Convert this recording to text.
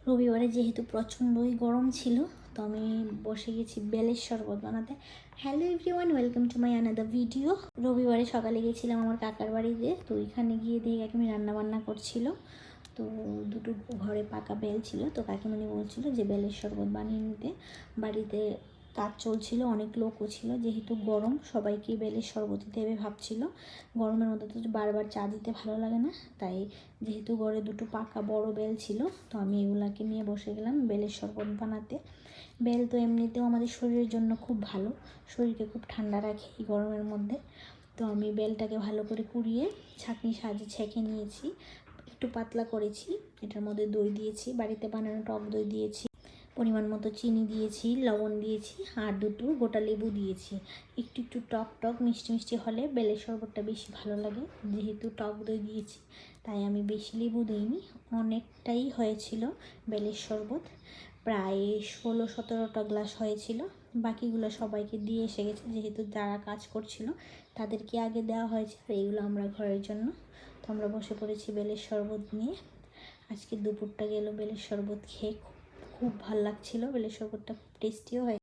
রবিবারে যেহেতু প্রচণ্ডই গরম ছিল, তো আমি বসে গেছি বেলের শরবত বানাতে। Hello everyone, welcome to my another video. রবিবারে সকালে গেছিলাম আমার কাকার বাড়িতে, তো ওইখানে গিয়ে দেখি কাকিমনি রান্নাবান্না করছিল। তো দুটো ঘরে পাকা বেল ছিল, তো কাকিমনি বলছিল যে বেলের শরবত বানিয়ে নিতে। বাড়িতে কাজ চলছিল, অনেক লোকও ছিল, যেহেতু গরম সবাইকে বেলের শরবতই দেবে ভাবছিল। গরমের মধ্যে তো বারবার চা দিতে ভালো লাগে না, তাই যেহেতু ঘরে দুটো পাকা বড় বেল ছিল, তো আমি এগুলাকে নিয়ে বসে গেলাম বেলের শরবত বানাতে। বেল তো এমনিতেও আমাদের শরীরের জন্য খুব ভালো, শরীরকে খুব ঠান্ডা রাখে এই গরমের মধ্যে। তো আমি বেলটাকে ভালো করে কুড়িয়ে ছাঁকনির সাহায্যে ছেঁকে নিয়েছি, একটু পাতলা করেছি। এটার মধ্যে দই দিয়েছি, বাড়িতে বানানো টক দই দিয়েছি, পরিমাণ মতো চিনি দিয়েছি, লবণ দিয়েছি, আর দুটো গোটা লেবু দিয়েছি। একটু একটু টক টক মিষ্টি মিষ্টি হলে বেলের শরবতটা বেশি ভালো লাগে। যেহেতু টক দই দিয়েছি তাই আমি বেশি লেবু দিইনি, অনেকটাই হয়েছিল বেলের শরবত। প্রায় 16-17টা গ্লাস হয়েছিল। বাকিগুলো সবাইকে দিয়ে এসে গেছে, যেহেতু যারা কাজ করছিল তাদেরকে আগে দেওয়া হয়েছে, আর এইগুলো আমরা ঘরের জন্য। তো আমরা বসে পড়েছি বেলের শরবত নিয়ে। আজকে দুপুরটা গেল বেলের শরবত খেয়ে, খুব ভালো লাগছিল। বেলের শরবতটা খুব টেস্টিও হয়।